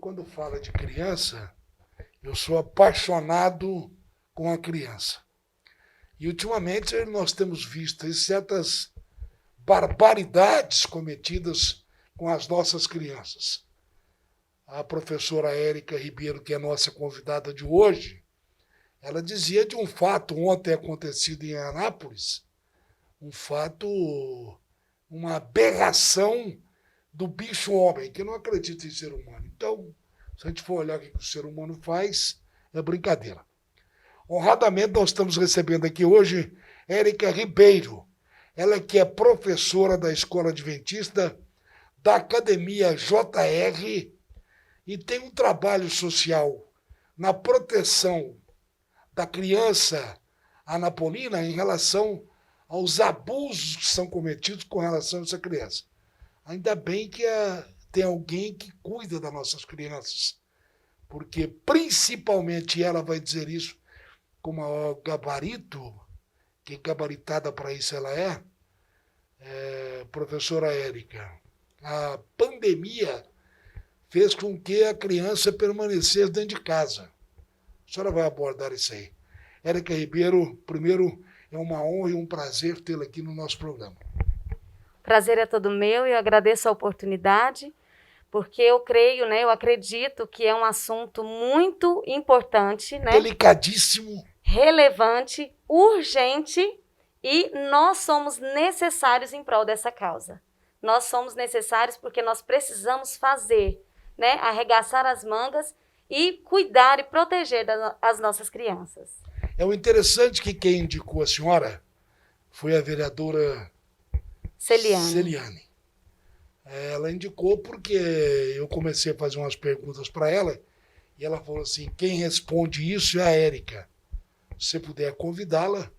quando fala de criança, eu sou apaixonado com a criança. E ultimamente nós temos visto certas barbaridades cometidas com as nossas crianças. A professora Érica Ribeiro, que é a nossa convidada de hoje, ela dizia de um fato ontem acontecido em Anápolis, um fato, uma aberração do bicho-homem, que não acredita em ser humano. Então, se a gente for olhar o que o ser humano faz, é brincadeira. Honradamente, nós estamos recebendo aqui hoje Érica Ribeiro, ela que é professora da Escola Adventista, da Academia JR, e tem um trabalho social na proteção da criança anapolina em relação aos abusos que são cometidos com relação a essa criança. Ainda bem que tem alguém que cuida das nossas crianças, porque principalmente ela vai dizer isso com maior gabarito, que gabaritada para isso ela professora Érica. A pandemia fez com que a criança permanecesse dentro de casa. A senhora vai abordar isso aí. Érica Ribeiro, primeiro, é uma honra e um prazer tê-la aqui no nosso programa. Prazer é todo meu e eu agradeço a oportunidade, porque eu creio, eu acredito que é um assunto muito importante, delicadíssimo, relevante, urgente, e nós somos necessários em prol dessa causa. Nós somos necessários porque nós precisamos fazer, arregaçar as mangas e cuidar e proteger as nossas crianças. É o interessante que quem indicou a senhora foi a vereadora Celiane. Ela indicou porque eu comecei a fazer umas perguntas para ela e ela falou assim, quem responde isso é a Érica. Se você puder convidá-la.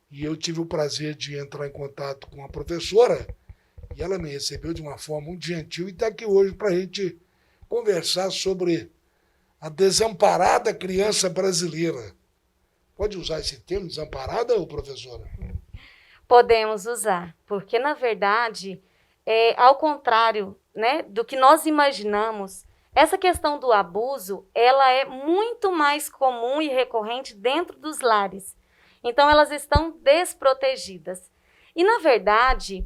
E eu tive o prazer de entrar em contato com a professora e ela me recebeu de uma forma muito gentil e está aqui hoje para a gente conversar sobre a desamparada criança brasileira. Pode usar esse termo, desamparada, professora? Podemos usar, porque, na verdade, ao contrário do que nós imaginamos, essa questão do abuso, ela é muito mais comum e recorrente dentro dos lares. Então, elas estão desprotegidas. E, na verdade,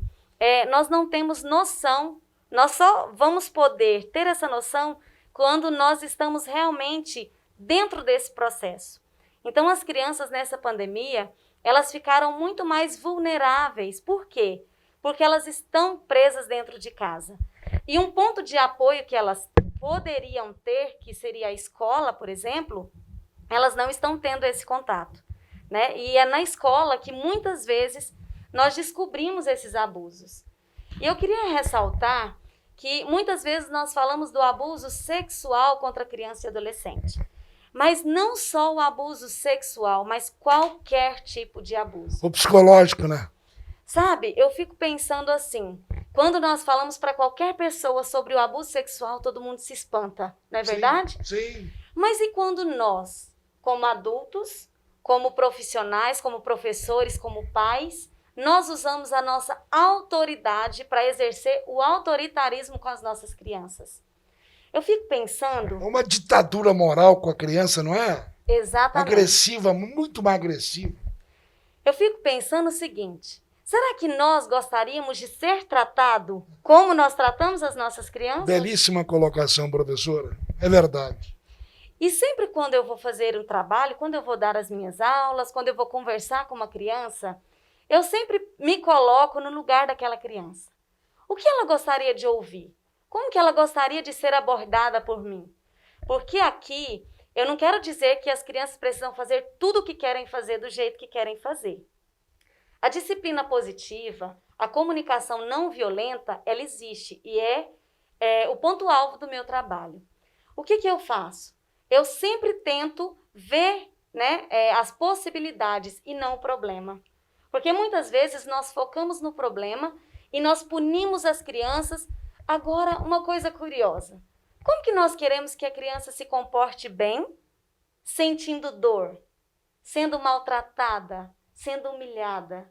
nós não temos noção, nós só vamos poder ter essa noção quando nós estamos realmente dentro desse processo. Então, as crianças nessa pandemia, elas ficaram muito mais vulneráveis. Por quê? Porque elas estão presas dentro de casa. E um ponto de apoio que elas poderiam ter, que seria a escola, por exemplo, elas não estão tendo esse contato. E é na escola que muitas vezes nós descobrimos esses abusos. E eu queria ressaltar que muitas vezes nós falamos do abuso sexual contra criança e adolescente. Mas não só o abuso sexual, mas qualquer tipo de abuso. O psicológico, né? Sabe, eu fico pensando assim, quando nós falamos para qualquer pessoa sobre o abuso sexual, todo mundo se espanta, não é verdade? Sim. Mas e quando nós, como adultos, como profissionais, como professores, como pais, nós usamos a nossa autoridade para exercer o autoritarismo com as nossas crianças? Eu fico pensando... É uma ditadura moral com a criança, não é? Exatamente. Agressiva, muito mais agressiva. Eu fico pensando o seguinte, será que nós gostaríamos de ser tratado como nós tratamos as nossas crianças? Belíssima colocação, professora. É verdade. E sempre quando eu vou fazer um trabalho, quando eu vou dar as minhas aulas, quando eu vou conversar com uma criança, eu sempre me coloco no lugar daquela criança. O que ela gostaria de ouvir? Como que ela gostaria de ser abordada por mim? Porque aqui, eu não quero dizer que as crianças precisam fazer tudo o que querem fazer do jeito que querem fazer. A disciplina positiva, a comunicação não violenta, ela existe e é o ponto-alvo do meu trabalho. O que eu faço? Eu sempre tento ver as possibilidades e não o problema. Porque muitas vezes nós focamos no problema e nós punimos as crianças. Agora, uma coisa curiosa. Como que nós queremos que a criança se comporte bem, sentindo dor, sendo maltratada, sendo humilhada?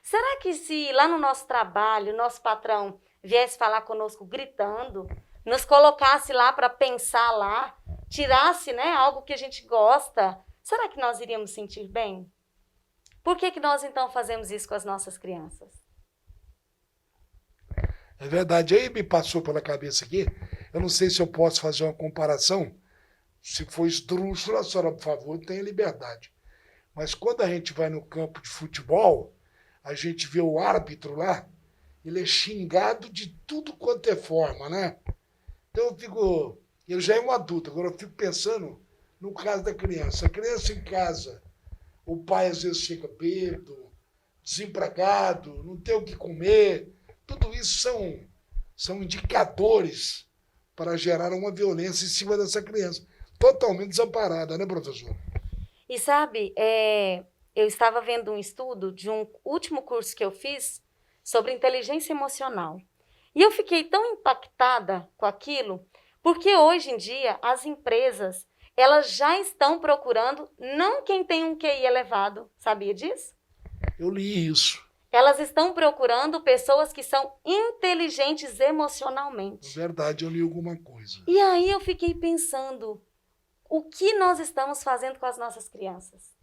Será que se lá no nosso trabalho, nosso patrão viesse falar conosco gritando, nos colocasse lá para pensar lá, tirasse, né, algo que a gente gosta, será que nós iríamos sentir bem? Por que nós então fazemos isso com as nossas crianças? É verdade. Aí me passou pela cabeça aqui, eu não sei se eu posso fazer uma comparação, se for esdrúxula, a senhora, por favor, tenha liberdade. Mas quando a gente vai no campo de futebol, a gente vê o árbitro lá, ele é xingado de tudo quanto é forma, né? Então eu já é um adulto, agora eu fico pensando no caso da criança. A criança em casa, o pai às vezes chega bêbado, desempregado, não tem o que comer. Tudo isso são indicadores para gerar uma violência em cima dessa criança. Totalmente desamparada, né, professor? E sabe, eu estava vendo um estudo de um último curso que eu fiz sobre inteligência emocional. E eu fiquei tão impactada com aquilo, porque hoje em dia as empresas, elas já estão procurando não quem tem um QI elevado, sabia disso? Eu li isso. Elas estão procurando pessoas que são inteligentes emocionalmente. Na verdade, eu li alguma coisa. E aí eu fiquei pensando, o que nós estamos fazendo com as nossas crianças?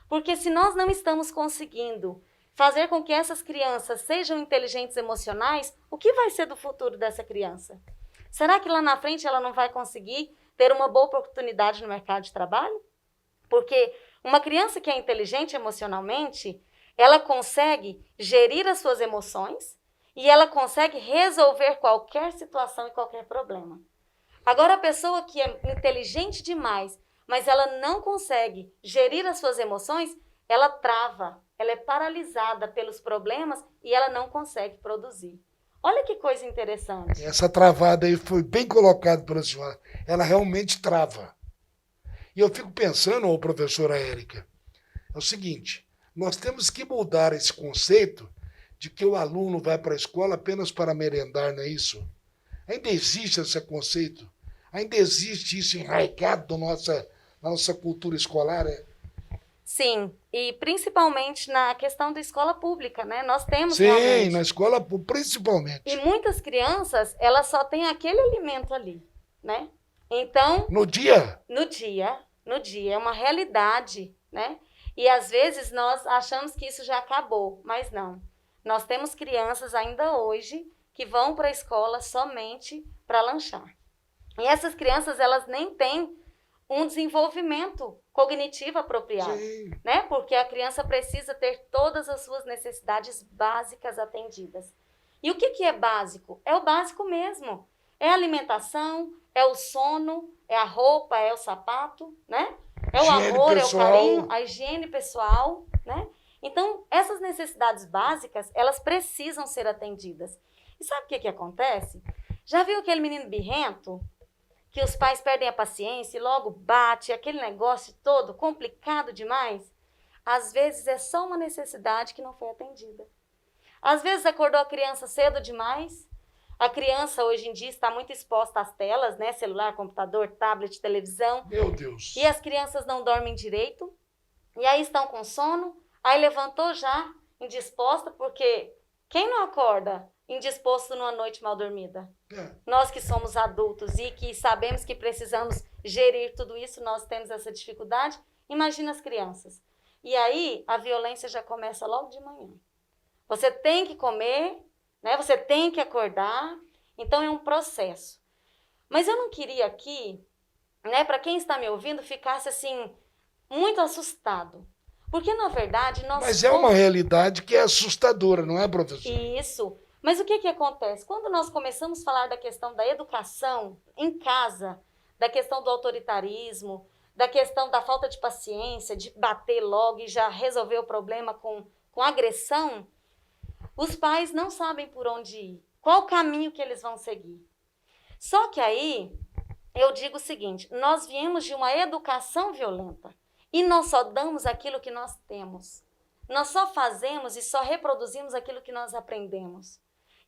Porque se nós não estamos conseguindo fazer com que essas crianças sejam inteligentes emocionais, o que vai ser do futuro dessa criança? Será que lá na frente ela não vai conseguir ter uma boa oportunidade no mercado de trabalho? Porque uma criança que é inteligente emocionalmente, ela consegue gerir as suas emoções e ela consegue resolver qualquer situação e qualquer problema. Agora, a pessoa que é inteligente demais, mas ela não consegue gerir as suas emoções, ela trava, ela é paralisada pelos problemas e ela não consegue produzir. Olha que coisa interessante. Essa travada aí foi bem colocada pela senhora. Ela realmente trava. E eu fico pensando, ô professora Érica, é o seguinte, nós temos que mudar esse conceito de que o aluno vai para a escola apenas para merendar, não é isso? Ainda existe esse conceito? Ainda existe isso enraizado na nossa cultura escolar? Sim, e principalmente na questão da escola pública, né? Nós temos Sim, realmente. na escola pública, principalmente. E muitas crianças, elas só têm aquele alimento ali, né? Então, No dia, é uma realidade, né? E às vezes nós achamos que isso já acabou, mas não. Nós temos crianças ainda hoje que vão para a escola somente para lanchar. E essas crianças, elas nem têm um desenvolvimento cognitivo apropriado, sim, né? Porque a criança precisa ter todas as suas necessidades básicas atendidas. E o que é básico? É o básico mesmo. É a alimentação, é o sono, é a roupa, é o sapato, né? É o higiene amor, pessoal. é o carinho, a higiene pessoal, né? Então, essas necessidades básicas, elas precisam ser atendidas. E sabe o que acontece? Já viu aquele menino birrento? Que os pais perdem a paciência e logo bate, aquele negócio todo complicado demais? Às vezes é só uma necessidade que não foi atendida. Às vezes acordou a criança cedo demais. A criança hoje em dia está muito exposta às telas, né? Celular, computador, tablet, televisão. Meu Deus. E as crianças não dormem direito. E aí estão com sono. Aí levantou já, indisposta, porque quem não acorda indisposto numa noite mal dormida? Nós que somos adultos e que sabemos que precisamos gerir tudo isso, nós temos essa dificuldade. Imagina as crianças. E aí a violência já começa logo de manhã. Você tem que comer, né? Você tem que acordar. Então é um processo. Mas eu não queria aqui, né, para quem está me ouvindo, ficasse assim muito assustado. Porque na verdade nós Mas é uma realidade que é assustadora, não é, professor? Isso. Mas o que acontece? Quando nós começamos a falar da questão da educação em casa, da questão do autoritarismo, da questão da falta de paciência, de bater logo e já resolver o problema com agressão, os pais não sabem por onde ir, qual o caminho que eles vão seguir. Só que aí, eu digo o seguinte, nós viemos de uma educação violenta e nós só damos aquilo que nós temos. Nós só fazemos e só reproduzimos aquilo que nós aprendemos.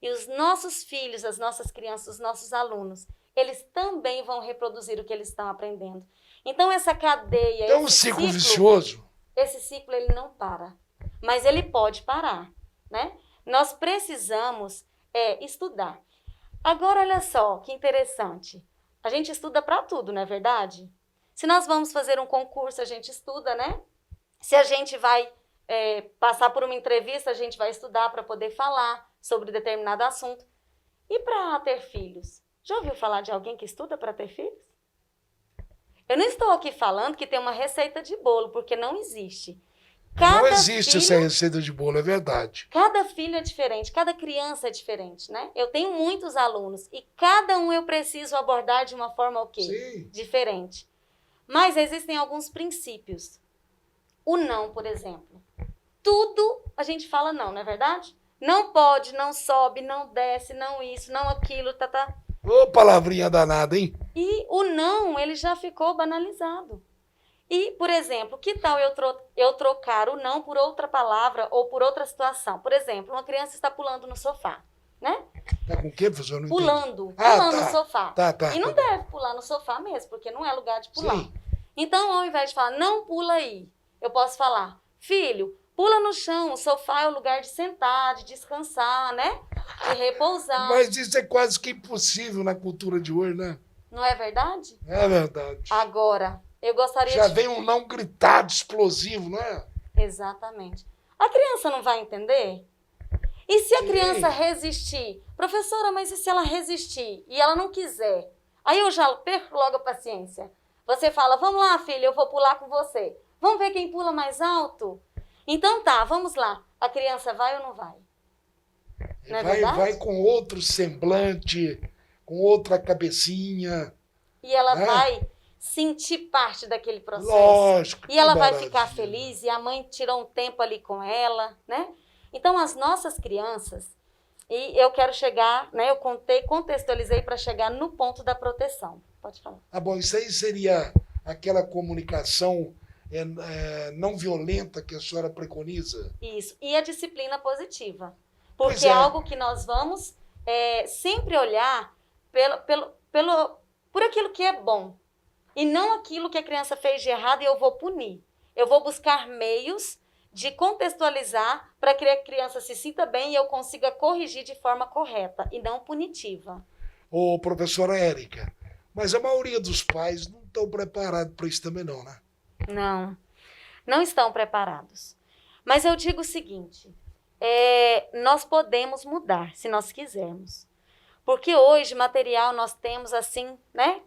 E os nossos filhos, as nossas crianças, os nossos alunos, eles também vão reproduzir o que eles estão aprendendo. Então, essa cadeia... É um ciclo vicioso. Esse ciclo, ele não para. Mas ele pode parar, né? Nós precisamos estudar. Agora, olha só, que interessante. A gente estuda para tudo, não é verdade? Se nós vamos fazer um concurso, a gente estuda, né? Se a gente vai passar por uma entrevista, a gente vai estudar para poder falar sobre determinado assunto. E para ter filhos? Já ouviu falar de alguém que estuda para ter filhos? Eu não estou aqui falando que tem uma receita de bolo, porque não existe. Não existe essa receita de bolo, é verdade. Cada filho é diferente, cada criança é diferente, né? Eu tenho muitos alunos e cada um eu preciso abordar de uma forma o quê? Sim. Diferente. Mas existem alguns princípios. O não, por exemplo. Tudo a gente fala não é verdade? Não pode, não sobe, não desce, não isso, não aquilo, tá. Ô, palavrinha danada, hein? E o não, ele já ficou banalizado. E, por exemplo, que tal eu trocar o não por outra palavra ou por outra situação? Por exemplo, uma criança está pulando no sofá, né? Tá com o quê, professor? Não Pulando tá. no sofá. Tá. E não deve pular no sofá mesmo, porque não é lugar de pular. Sim. Então, ao invés de falar, não pula aí, eu posso falar, filho, pula no chão, o sofá é o lugar de sentar, de descansar, né? De repousar. Mas isso é quase que impossível na cultura de hoje, né? Não é verdade? É verdade. Agora, eu gostaria Já vem um não gritado, explosivo, não é? Exatamente. A criança não vai entender? E se a Sim. criança resistir? Professora, mas e se ela resistir e ela não quiser? Aí eu já perco logo a paciência. Você fala, vamos lá, filha, eu vou pular com você. Vamos ver quem pula mais alto? Então tá, vamos lá. A criança vai ou não vai? Não é verdade? Vai com outro semblante, com outra cabecinha. E ela né? vai sentir parte daquele processo. Lógico. E ela vai maravilha. ficar feliz e a mãe tirou um tempo ali com ela, né? Então, as nossas crianças, e eu quero chegar, né? Eu contextualizei para chegar no ponto da proteção. Pode falar. Ah, bom, isso aí seria aquela comunicação não violenta que a senhora preconiza? Isso. E a disciplina positiva. Pois Porque é. é algo que nós vamos sempre olhar por aquilo que é bom. E não aquilo que a criança fez de errado e eu vou punir. Eu vou buscar meios de contextualizar para que a criança se sinta bem e eu consiga corrigir de forma correta e não punitiva. Ô, professora Érica, mas a maioria dos pais não estão preparados para isso também não, né? Não estão preparados. Mas eu digo o seguinte, nós podemos mudar, se nós quisermos. Porque hoje, material, nós temos assim, né?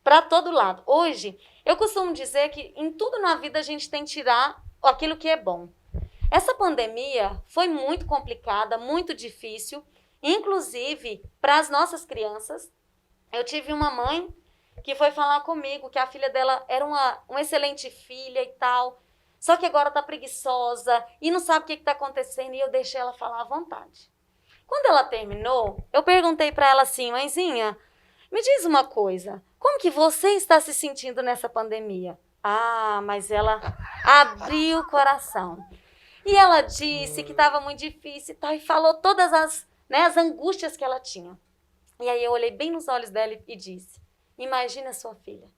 Para todo lado. Hoje, eu costumo dizer que em tudo na vida a gente tem que tirar aquilo que é bom. Essa pandemia foi muito complicada, muito difícil, inclusive para as nossas crianças. Eu tive uma mãe que foi falar comigo que a filha dela era uma excelente filha e tal, só que agora está preguiçosa e não sabe o que está acontecendo e eu deixei ela falar à vontade. Quando ela terminou, eu perguntei para ela assim, mãezinha, me diz uma coisa, como que você está se sentindo nessa pandemia? Ah, mas ela abriu o coração. E ela disse que estava muito difícil e tal, e falou todas as angústias que ela tinha. E aí eu olhei bem nos olhos dela e disse, imagina a sua filha,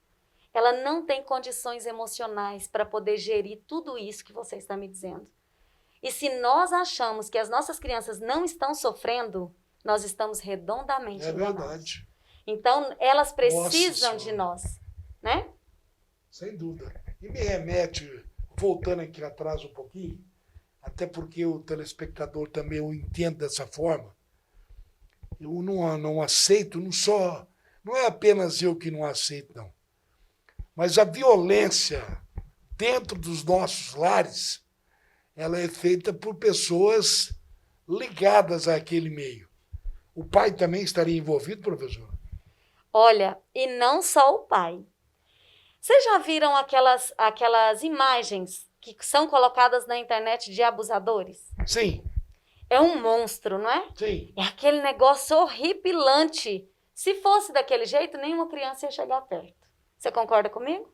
ela não tem condições emocionais para poder gerir tudo isso que você está me dizendo. E se nós achamos que as nossas crianças não estão sofrendo, nós estamos redondamente enganados. Verdade. Então, elas precisam Nossa de nós, né? Sem dúvida. E me remete, voltando aqui atrás um pouquinho, até porque o telespectador também o entende dessa forma, eu não aceito, não é apenas eu que não aceito, não. Mas a violência dentro dos nossos lares, ela é feita por pessoas ligadas àquele meio. O pai também estaria envolvido, professor? Olha, e não só o pai. Vocês já viram aquelas imagens que são colocadas na internet de abusadores? Sim. É um monstro, não é? Sim. É aquele negócio horripilante. Se fosse daquele jeito, nenhuma criança ia chegar perto. Você concorda comigo?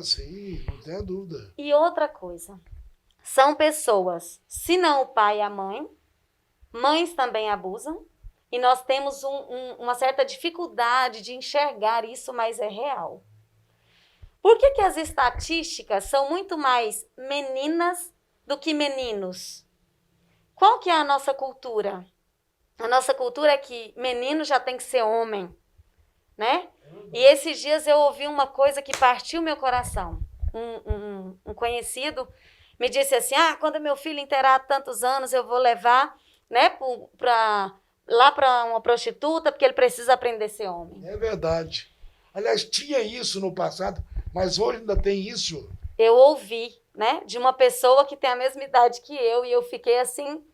Sim, não tenha dúvida. E outra coisa, são pessoas, se não o pai e a mãe, mães também abusam, e nós temos uma certa dificuldade de enxergar isso, mas é real. Por que as estatísticas são muito mais meninas do que meninos? Qual que é a nossa cultura? A nossa cultura é que menino já tem que ser homem, né? E esses dias eu ouvi uma coisa que partiu meu coração. Um conhecido me disse assim, quando meu filho inteirar tantos anos, eu vou levar, né, lá para uma prostituta, porque ele precisa aprender a ser homem. É verdade. Aliás, tinha isso no passado, mas hoje ainda tem isso. Eu ouvi, né, de uma pessoa que tem a mesma idade que eu, e eu fiquei assim,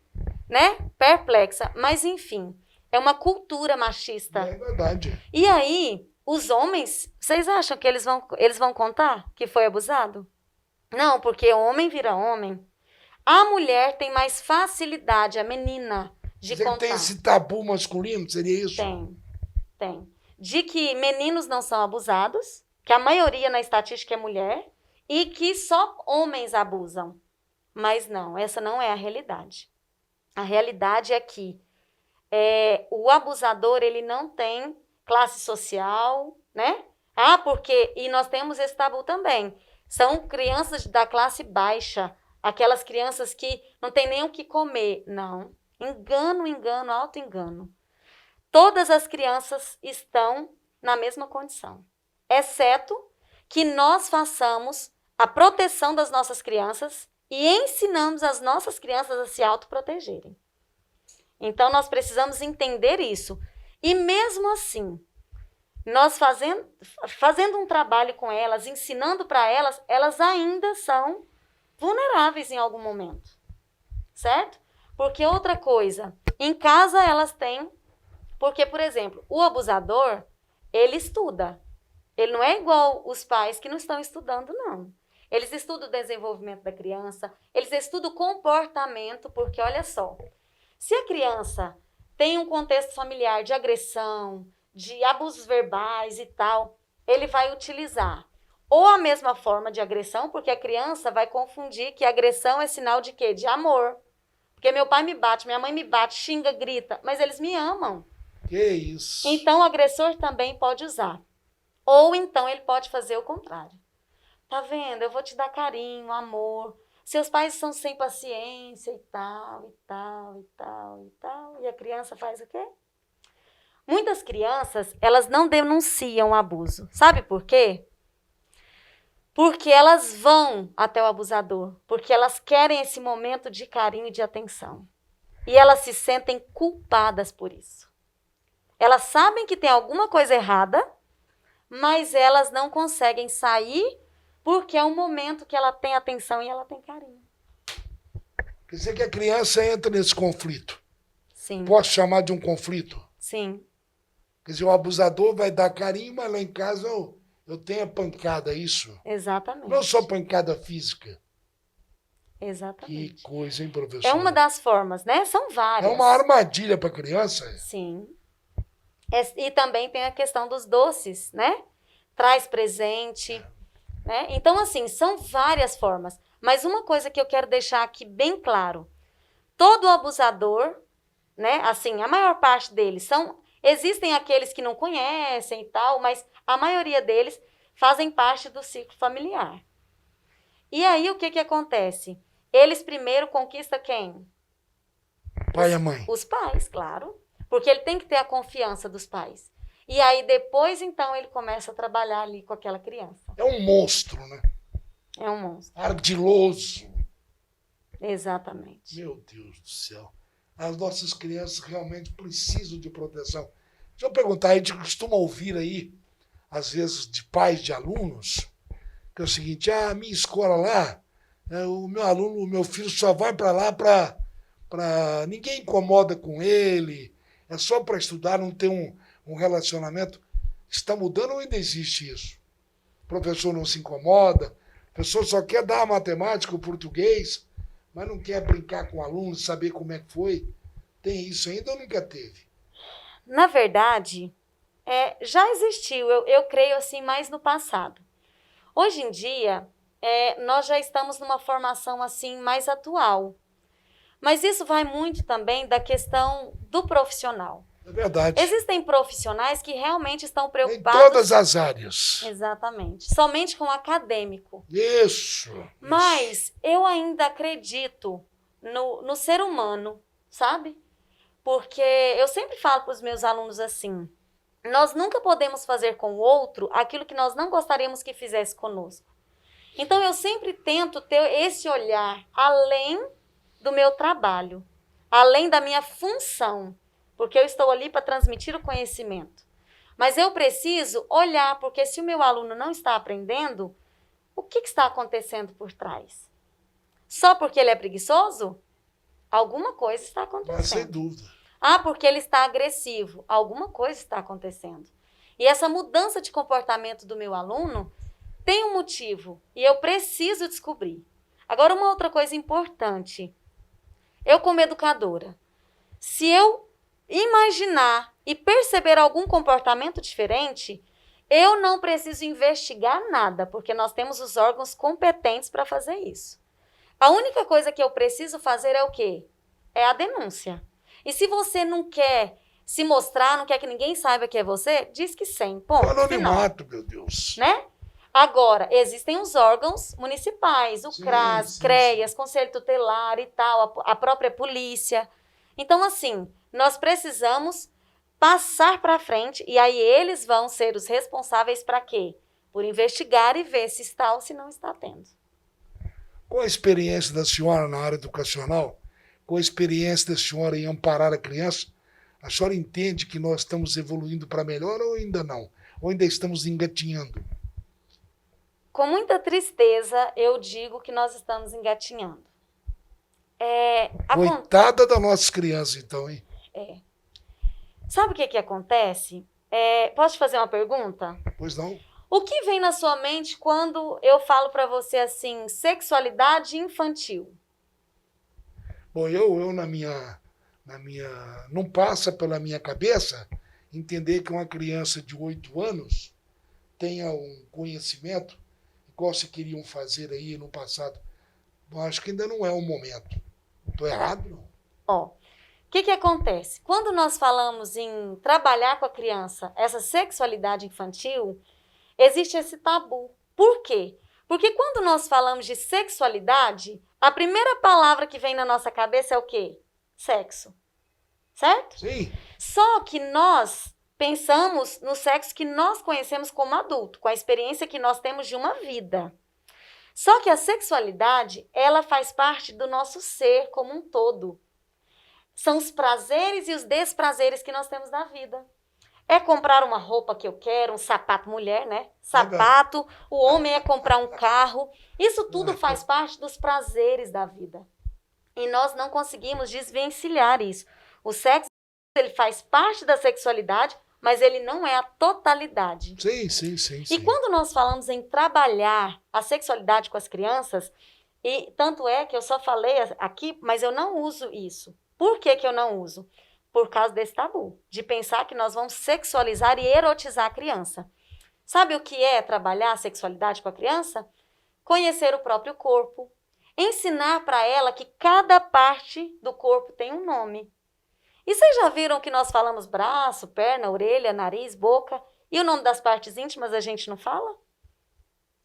né, perplexa. Mas, enfim, é uma cultura machista. É verdade. E aí, os homens, vocês acham que eles vão contar que foi abusado? Não, porque homem vira homem. A mulher tem mais facilidade, a menina, de Você contar. tem esse tabu masculino, seria isso? Tem. De que meninos não são abusados, que a maioria na estatística é mulher, e que só homens abusam. Mas não, essa não é a realidade. A realidade é que o abusador, ele não tem classe social, né? E nós temos esse tabu também. São crianças da classe baixa, aquelas crianças que não tem nem o que comer. Não. Engano, auto-engano. Todas as crianças estão na mesma condição, exceto que nós façamos a proteção das nossas crianças e ensinamos as nossas crianças a se autoprotegerem. Então, nós precisamos entender isso. E mesmo assim, nós fazendo um trabalho com elas, ensinando para elas, elas ainda são vulneráveis em algum momento, certo? Porque outra coisa, em casa elas têm... Porque, por exemplo, o abusador, ele estuda. Ele não é igual os pais que não estão estudando, não. Eles estudam o desenvolvimento da criança, eles estudam o comportamento, porque, olha só, se a criança tem um contexto familiar de agressão, de abusos verbais e tal, ele vai utilizar ou a mesma forma de agressão, porque a criança vai confundir que agressão é sinal de quê? De amor. Porque meu pai me bate, minha mãe me bate, xinga, grita, mas eles me amam. Que isso. Então, o agressor também pode usar. Ou então ele pode fazer o contrário. Tá vendo? Eu vou te dar carinho, amor. Seus pais são sem paciência e tal, e tal, e tal, e tal. E a criança faz o quê? Muitas crianças, elas não denunciam o abuso. Sabe por quê? Porque elas vão até o abusador. Porque elas querem esse momento de carinho e de atenção. E elas se sentem culpadas por isso. Elas sabem que tem alguma coisa errada, mas elas não conseguem sair porque é um momento que ela tem atenção e ela tem carinho. Quer dizer que a criança entra nesse conflito. Sim. Posso chamar de um conflito? Sim. Quer dizer, o abusador vai dar carinho, mas lá em casa eu tenho a pancada, isso? Exatamente. Não só pancada física. Exatamente. Que coisa, hein, professor? É uma das formas, né? São várias. É uma armadilha para a criança? Sim. E também tem a questão dos doces, né? Traz presente, né? Então, assim, são várias formas. Mas uma coisa que eu quero deixar aqui bem claro. Todo abusador, né? Assim, a maior parte deles existem aqueles que não conhecem e tal, mas a maioria deles fazem parte do ciclo familiar. E aí, o que acontece? Eles primeiro conquistam quem? Pai e mãe. Os pais, claro. Porque ele tem que ter a confiança dos pais. E aí, depois, então, ele começa a trabalhar ali com aquela criança. É um monstro, né? É um monstro. Ardiloso. Exatamente. Meu Deus do céu. As nossas crianças realmente precisam de proteção. Deixa eu perguntar, a gente costuma ouvir aí, às vezes, de pais de alunos, que é o seguinte, a minha escola lá, o meu aluno, o meu filho só vai para lá para... Ninguém incomoda com ele, é só para estudar, não tem um relacionamento. Está mudando ou ainda existe isso? O professor não se incomoda, o professor só quer dar a matemática, o português, mas não quer brincar com o aluno, saber como é que foi. Tem isso ainda ou nunca teve? Na verdade, já existiu, eu creio assim, mais no passado. Hoje em dia, nós já estamos numa formação assim mais atual. Mas isso vai muito também da questão do profissional. É verdade. Existem profissionais que realmente estão preocupados... Em todas as áreas. Exatamente. Somente com o acadêmico. Isso. Mas eu ainda acredito no ser humano, sabe? Porque eu sempre falo para os meus alunos assim, nós nunca podemos fazer com o outro aquilo que nós não gostaríamos que fizesse conosco. Então, eu sempre tento ter esse olhar além do meu trabalho, além da minha função, porque eu estou ali para transmitir o conhecimento. Mas eu preciso olhar, porque se o meu aluno não está aprendendo, o que está acontecendo por trás? Só porque ele é preguiçoso? Alguma coisa está acontecendo. Mas sem dúvida. Ah, porque ele está agressivo. Alguma coisa está acontecendo. E essa mudança de comportamento do meu aluno tem um motivo e eu preciso descobrir. Agora, uma outra coisa importante. Eu, como educadora, se eu imaginar e perceber algum comportamento diferente, eu não preciso investigar nada, porque nós temos os órgãos competentes para fazer isso. A única coisa que eu preciso fazer é o quê? É a denúncia. E se você não quer se mostrar, não quer que ninguém saiba que é você, diz que sim. Ponto. O anonimato, meu Deus. Né? Agora, existem os órgãos municipais, o Sim, CRAS, sim, CREAS, Conselho Tutelar e tal, a própria polícia. Então, assim, nós precisamos passar para frente e aí eles vão ser os responsáveis para quê? Por investigar e ver se está ou se não está tendo. Qual a experiência da senhora na área educacional? Qual a experiência da senhora em amparar a criança? A senhora entende que nós estamos evoluindo para melhor ou ainda não? Ou ainda estamos engatinhando? Com muita tristeza, eu digo que nós estamos engatinhando. Coitada das nossas crianças, então, hein? Sabe o que acontece? Posso te fazer uma pergunta? Pois não? O que vem na sua mente quando eu falo para você assim, sexualidade infantil? Bom, eu não passa pela minha cabeça entender que uma criança de 8 anos tenha um conhecimento igual se queriam fazer aí no passado. Eu acho que ainda não é o momento. Estou errado, não? Ó, o que acontece? Quando nós falamos em trabalhar com a criança essa sexualidade infantil, existe esse tabu. Por quê? Porque quando nós falamos de sexualidade, a primeira palavra que vem na nossa cabeça é o quê? Sexo. Certo? Sim. Só que nós pensamos no sexo que nós conhecemos como adulto, com a experiência que nós temos de uma vida. Só que a sexualidade, ela faz parte do nosso ser como um todo. São os prazeres e os desprazeres que nós temos na vida. É comprar uma roupa que eu quero, um sapato, mulher, né? Sapato, o homem é comprar um carro. Isso tudo faz parte dos prazeres da vida. E nós não conseguimos desvencilhar isso. O sexo, ele faz parte da sexualidade, mas ele não é a totalidade. Sim. E quando nós falamos em trabalhar a sexualidade com as crianças, e tanto é que eu só falei aqui, mas eu não uso isso. Por que eu não uso? Por causa desse tabu, de pensar que nós vamos sexualizar e erotizar a criança. Sabe o que é trabalhar a sexualidade com a criança? Conhecer o próprio corpo, ensinar para ela que cada parte do corpo tem um nome. E vocês já viram que nós falamos braço, perna, orelha, nariz, boca, e o nome das partes íntimas a gente não fala?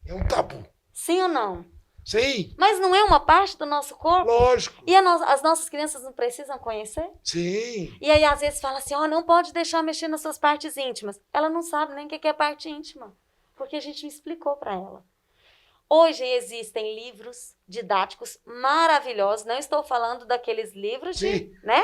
É um tabu. Sim ou não? Sim. Mas não é uma parte do nosso corpo? Lógico. E as nossas crianças não precisam conhecer? Sim. E aí, às vezes, fala assim, não pode deixar mexer nas suas partes íntimas. Ela não sabe nem o que é parte íntima, porque a gente não explicou para ela. Hoje existem livros didáticos maravilhosos, não estou falando daqueles livros né?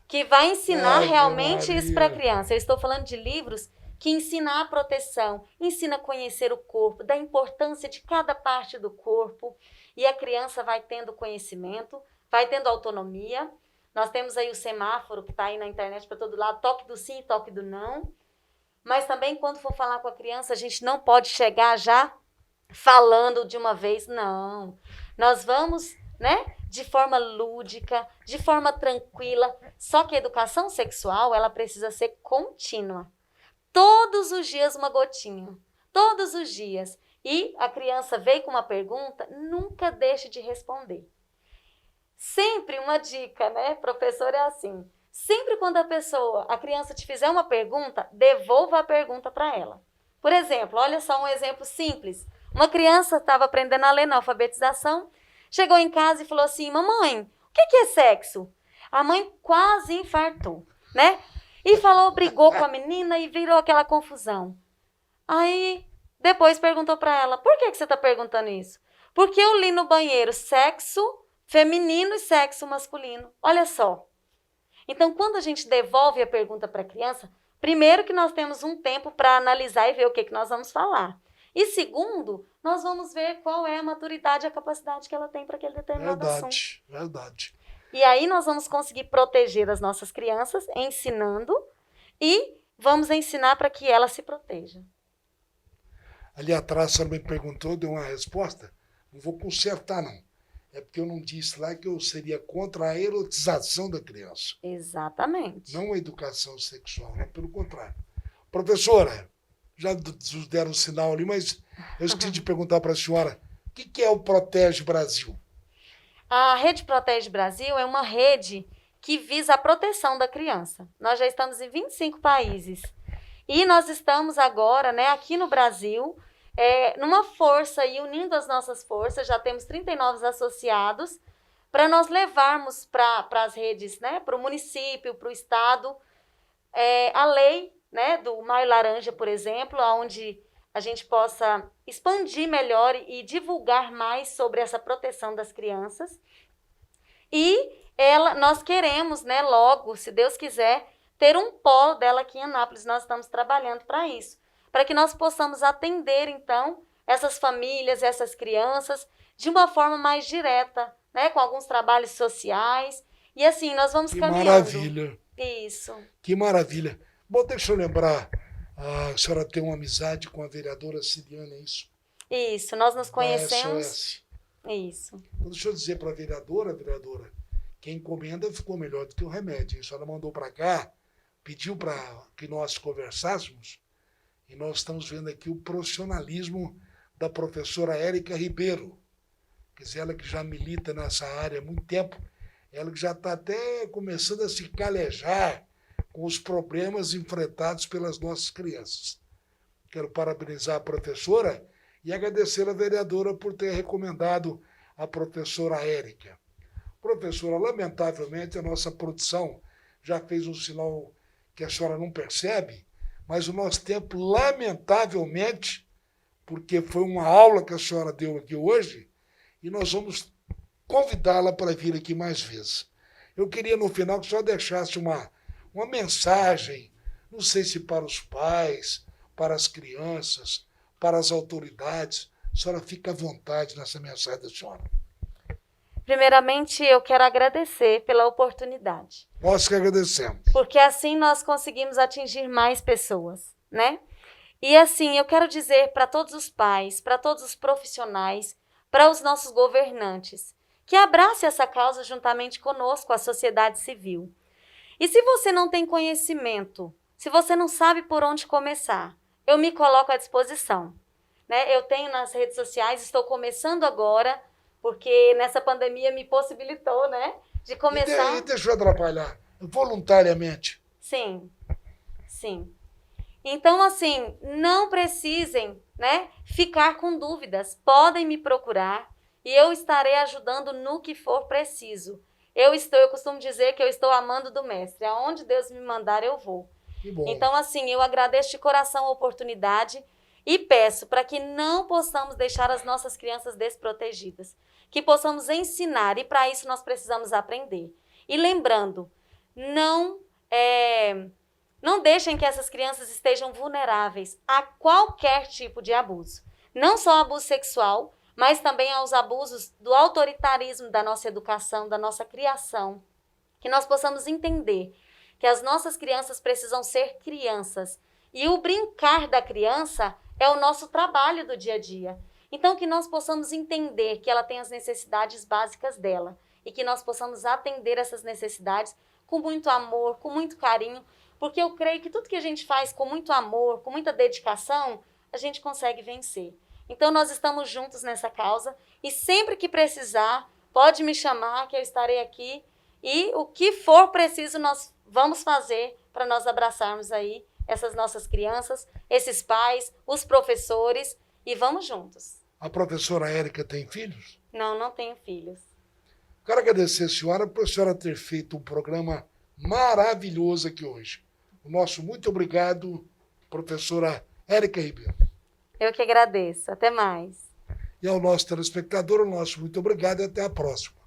Que vai ensinar realmente isso para a criança. Eu estou falando de livros que ensina a proteção, ensina a conhecer o corpo, da importância de cada parte do corpo, e a criança vai tendo conhecimento, vai tendo autonomia. Nós temos aí o semáforo que está aí na internet para todo lado, toque do sim e toque do não. Mas também, quando for falar com a criança, a gente não pode chegar já falando de uma vez, não. Nós vamos, né, de forma lúdica, de forma tranquila. Só que a educação sexual, ela precisa ser contínua. Todos os dias uma gotinha. Todos os dias. E a criança veio com uma pergunta, nunca deixe de responder. Sempre uma dica, né, professor, é assim. Sempre quando a criança te fizer uma pergunta, devolva a pergunta para ela. Por exemplo, olha só um exemplo simples. Uma criança estava aprendendo a ler na alfabetização, chegou em casa e falou assim, mamãe, o que é sexo? A mãe quase infartou, né? E falou, brigou com a menina e virou aquela confusão. Aí, depois perguntou para ela, por que você está perguntando isso? Porque eu li no banheiro sexo feminino e sexo masculino. Olha só. Então, quando a gente devolve a pergunta para a criança, primeiro que nós temos um tempo para analisar e ver o que nós vamos falar. E segundo, nós vamos ver qual é a maturidade e a capacidade que ela tem para aquele determinado assunto. Verdade. E aí nós vamos conseguir proteger as nossas crianças, ensinando, e vamos ensinar para que ela se proteja. Ali atrás, a senhora me perguntou, deu uma resposta. Não vou consertar, não. É porque eu não disse lá que eu seria contra a erotização da criança. Exatamente. Não a educação sexual, né? Pelo contrário. Professora, já deram um sinal ali, mas eu esqueci de perguntar para a senhora, o que é o Protege Brasil? A Rede Protege Brasil é uma rede que visa a proteção da criança. Nós já estamos em 25 países. E nós estamos agora, né, aqui no Brasil, numa força e unindo as nossas forças, já temos 39 associados, para nós levarmos para as redes, né, para o município, para o estado, a lei, né, do Maio Laranja, por exemplo, onde a gente possa expandir melhor e divulgar mais sobre essa proteção das crianças. E nós queremos, né, logo, se Deus quiser, ter um polo dela aqui em Anápolis. Nós estamos trabalhando para isso, para que nós possamos atender, então, essas famílias, essas crianças, de uma forma mais direta, né, com alguns trabalhos sociais. E assim, nós vamos caminhando. Que maravilha. Isso. Que maravilha. Bom, deixa eu lembrar, a senhora tem uma amizade com a vereadora Ciliana, é isso? Isso, nós nos conhecemos. SOS. Isso. Então, deixa eu dizer para a vereadora, que a encomenda ficou melhor do que o remédio. A senhora mandou para cá, pediu para que nós conversássemos, e nós estamos vendo aqui o profissionalismo da professora Érica Ribeiro. Quer dizer, ela que já milita nessa área há muito tempo, ela que já está até começando a se calejar com os problemas enfrentados pelas nossas crianças. Quero parabenizar a professora e agradecer a vereadora por ter recomendado a professora Érica. Professora, lamentavelmente, a nossa produção já fez um sinal que a senhora não percebe, mas o nosso tempo, lamentavelmente, porque foi uma aula que a senhora deu aqui hoje, e nós vamos convidá-la para vir aqui mais vezes. Eu queria, no final, que a senhora deixasse uma mensagem, não sei se para os pais, para as crianças, para as autoridades. A senhora fica à vontade nessa mensagem da senhora. Primeiramente, eu quero agradecer pela oportunidade. Nós que agradecemos. Porque assim nós conseguimos atingir mais pessoas, né? E assim, eu quero dizer para todos os pais, para todos os profissionais, para os nossos governantes, que abrace essa causa juntamente conosco, a sociedade civil. E se você não tem conhecimento, se você não sabe por onde começar, eu me coloco à disposição, né? Eu tenho nas redes sociais, estou começando agora, porque nessa pandemia me possibilitou, né, de começar... E deixa eu atrapalhar, voluntariamente. Sim, sim. Então, assim, não precisem, né, ficar com dúvidas. Podem me procurar e eu estarei ajudando no que for preciso. Eu costumo dizer que eu estou amando do mestre. Aonde Deus me mandar, eu vou. Que bom. Então, assim, eu agradeço de coração a oportunidade e peço para que não possamos deixar as nossas crianças desprotegidas, que possamos ensinar, e para isso nós precisamos aprender. E lembrando, não deixem que essas crianças estejam vulneráveis a qualquer tipo de abuso. Não só abuso sexual, mas também aos abusos do autoritarismo da nossa educação, da nossa criação. Que nós possamos entender que as nossas crianças precisam ser crianças. E o brincar da criança é o nosso trabalho do dia a dia. Então, que nós possamos entender que ela tem as necessidades básicas dela e que nós possamos atender essas necessidades com muito amor, com muito carinho, porque eu creio que tudo que a gente faz com muito amor, com muita dedicação, a gente consegue vencer. Então, nós estamos juntos nessa causa e sempre que precisar, pode me chamar que eu estarei aqui e o que for preciso nós vamos fazer para nós abraçarmos aí essas nossas crianças, esses pais, os professores e vamos juntos. A professora Érica tem filhos? Não, não tenho filhos. Quero agradecer a senhora por a senhora ter feito um programa maravilhoso aqui hoje. O nosso muito obrigado, professora Érica Ribeiro. Eu que agradeço. Até mais. E ao nosso telespectador, o nosso muito obrigado e até a próxima.